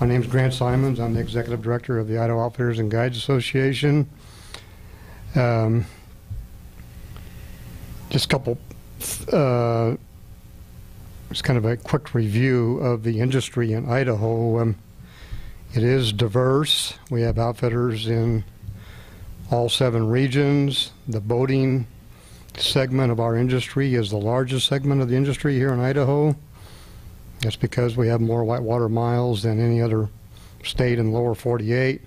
My name is Grant Simons. I'm the Executive Director of the Idaho Outfitters and Guides Association. Just a couple, just kind of a quick review of the industry in Idaho. It is diverse. We have outfitters in all 7 regions. The boating segment of our industry is the largest segment of the industry here in Idaho. That's because we have more whitewater miles than any other state in the lower 48.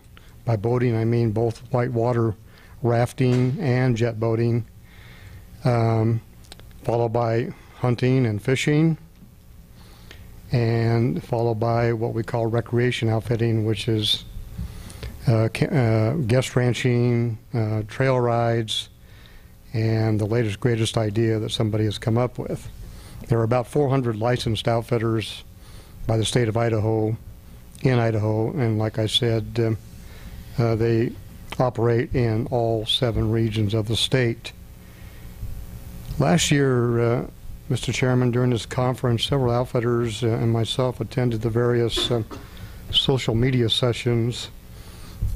By boating, I mean both whitewater rafting and jet boating, followed by hunting and fishing, and followed by what we call recreation outfitting, which is guest ranching, trail rides, and the latest, greatest idea that somebody has come up with. There are about 400 licensed outfitters by the state of Idaho, in Idaho, and like I said, they operate in all 7 regions of the state. Last year, Mr. Chairman, during this conference, several outfitters and myself attended the various social media sessions.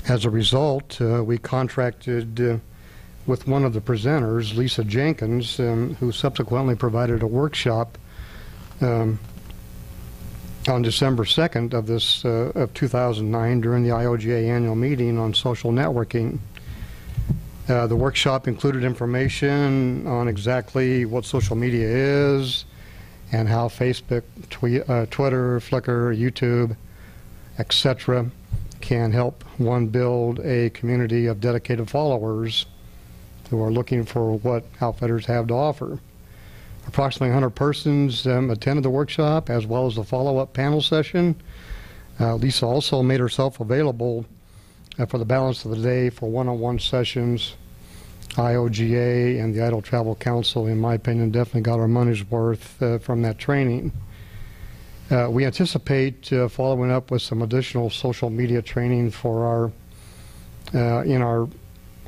As a result, we contracted with one of the presenters, Lisa Jenkins, who subsequently provided a workshop on December 2nd of 2009 during the IOGA annual meeting on social networking. The workshop included information on exactly what social media is and how Facebook, Twitter, Flickr, YouTube, etc. can help one build a community of dedicated followers who are looking for what outfitters have to offer. Approximately 100 persons attended the workshop, as well as the follow-up panel session. Lisa also made herself available for the balance of the day for one-on-one sessions. IOGA and the Idaho Travel Council, in my opinion, definitely got our money's worth from that training. We anticipate following up with some additional social media training for our in our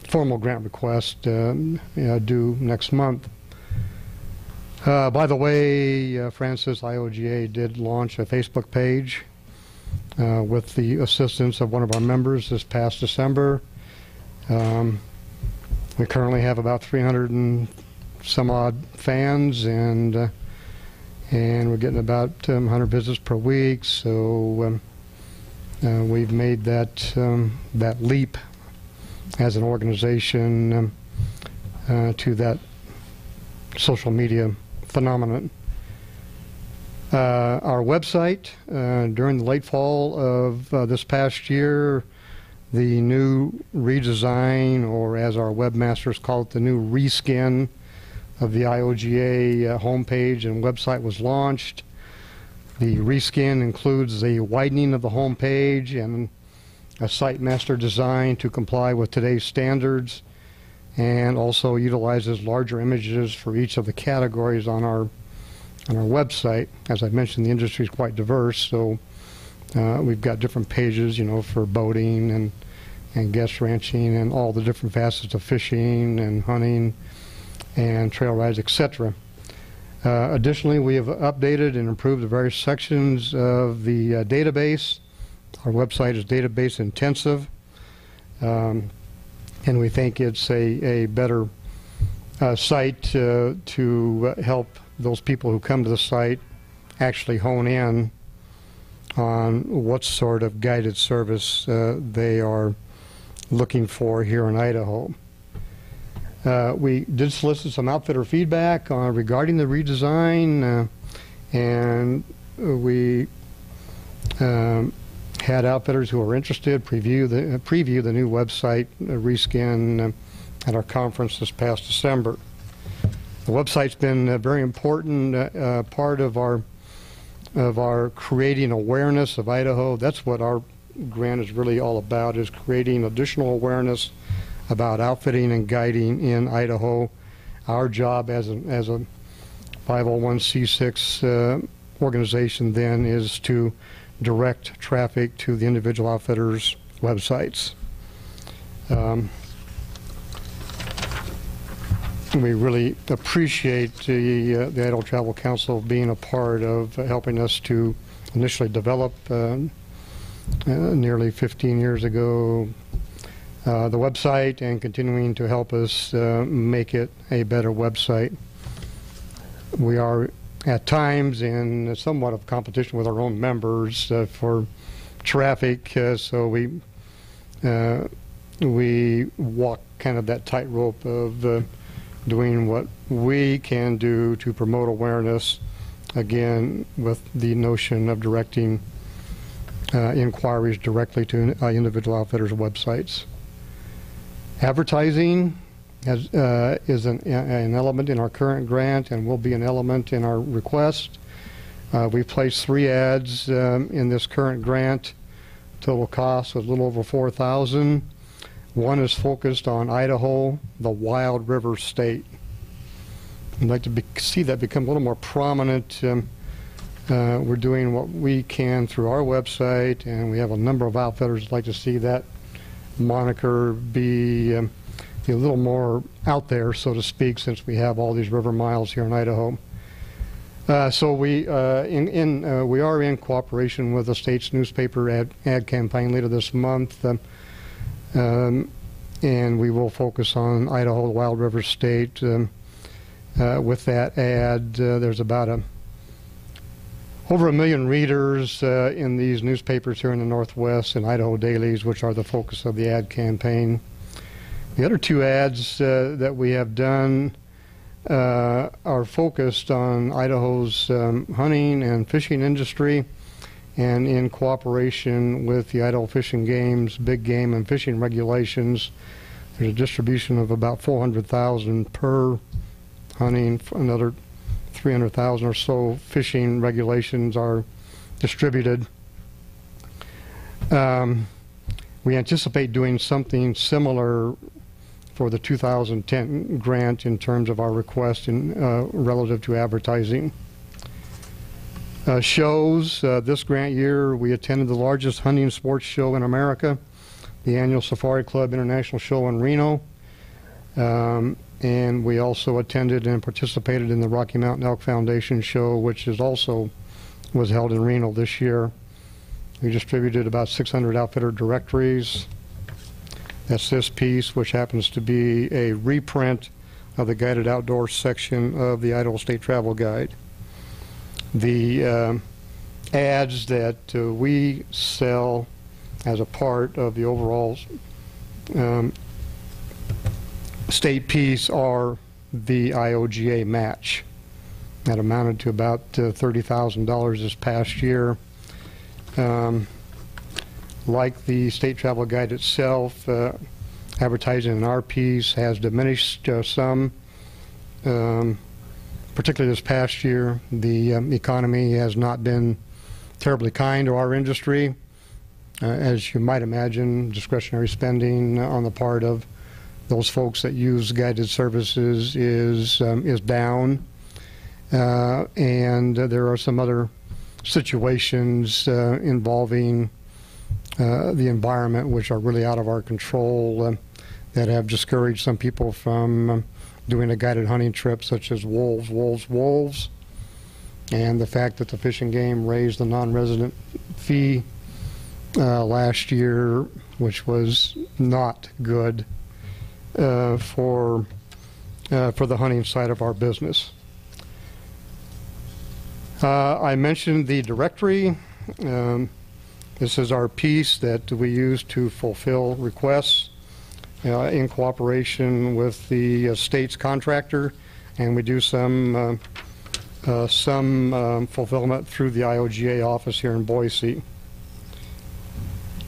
formal grant request due next month. By the way, Francis, IOGA did launch a Facebook page with the assistance of one of our members this past December. We currently have about 300 and some odd fans, and we're getting about 100 visits per week. So we've made that that leap as an organization to that social media phenomenon. Our website, during the late fall of this past year, the new redesign, or as our webmasters call it, the new reskin of the IOGA homepage and website was launched. The reskin includes the widening of the homepage and a site master design to comply with today's standards, and also utilizes larger images for each of the categories on our website. As I mentioned, the industry is quite diverse, so we've got different pages, you know, for boating and guest ranching and all the different facets of fishing and hunting and trail rides, etc. Additionally, we have updated and improved the various sections of the database. Our website is database intensive, and we think it's a better site to help those people who come to the site actually hone in on what sort of guided service they are looking for here in Idaho. We did solicit some outfitter feedback regarding the redesign, and we had outfitters who were interested preview the new website reskin at our conference this past December. The website's been a very important part of our creating awareness of Idaho. That's what our grant is really all about, is creating additional awareness about outfitting and guiding in Idaho. Our job as a 501c6 organization then is to direct traffic to the individual outfitters' websites. We really appreciate the Idaho Travel Council being a part of helping us to initially develop nearly 15 years ago, the website, and continuing to help us make it a better website. We are at times in somewhat of competition with our own members for traffic, so we walk kind of that tightrope of doing what we can do to promote awareness, again with the notion of directing inquiries directly to individual outfitters' websites. Advertising is an element in our current grant and will be an element in our request. We've placed 3 ads in this current grant. Total cost of a little over $4,000. One is focused on Idaho, the Wild River State. I'd like to see that become a little more prominent. We're doing what we can through our website, and we have a number of outfitters who'd like to see that moniker be a little more out there, so to speak, since we have all these river miles here in Idaho. So we are in cooperation with the state's newspaper ad campaign later this month, and we will focus on Idaho, the Wild River State. With that ad, there's about over 1 million readers in these newspapers here in the Northwest and Idaho dailies, which are the focus of the ad campaign. The other 2 ads that we have done are focused on Idaho's hunting and fishing industry, and in cooperation with the Idaho Fish and Game's big game and fishing regulations. There's a distribution of about $400,000 per hunting, another 300,000 or so fishing regulations are distributed. We anticipate doing something similar for the 2010 grant in terms of our request relative to advertising. Shows. This grant year we attended the largest hunting sports show in America, the annual Safari Club International Show in Reno. And we also attended and participated in the Rocky Mountain Elk Foundation show, which was held in Reno this year. We distributed about 600 outfitter directories. That's this piece, which happens to be a reprint of the guided outdoors section of the Idaho State Travel Guide. The ads that we sell as a part of the overall state piece are the IOGA match. That amounted to about $30,000 this past year. Like the State Travel Guide itself, advertising in our piece has diminished some, particularly this past year. The economy has not been terribly kind to our industry. As you might imagine, discretionary spending on the part of those folks that use guided services is down, and there are some other situations involving the environment which are really out of our control that have discouraged some people from doing a guided hunting trip, such as wolves, and the fact that the Fish and Game raised the non-resident fee last year, which was not good for the hunting side of our business. I mentioned the directory. This is our piece that we use to fulfill requests in cooperation with the state's contractor, and we do some fulfillment through the IOGA office here in Boise.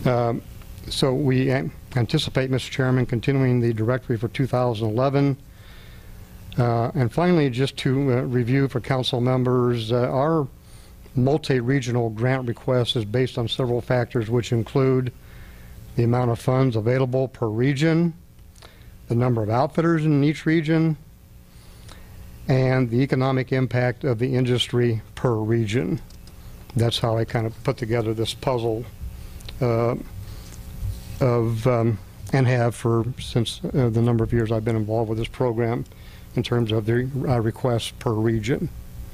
So we anticipate, Mr. Chairman, continuing the directory for 2011. And finally, just to review for council members, our multi-regional grant request is based on several factors, which include the amount of funds available per region, the number of outfitters in each region, and the economic impact of the industry per region. That's how I kind of put together this puzzle and have for since the number of years I've been involved with this program in terms of the requests per region.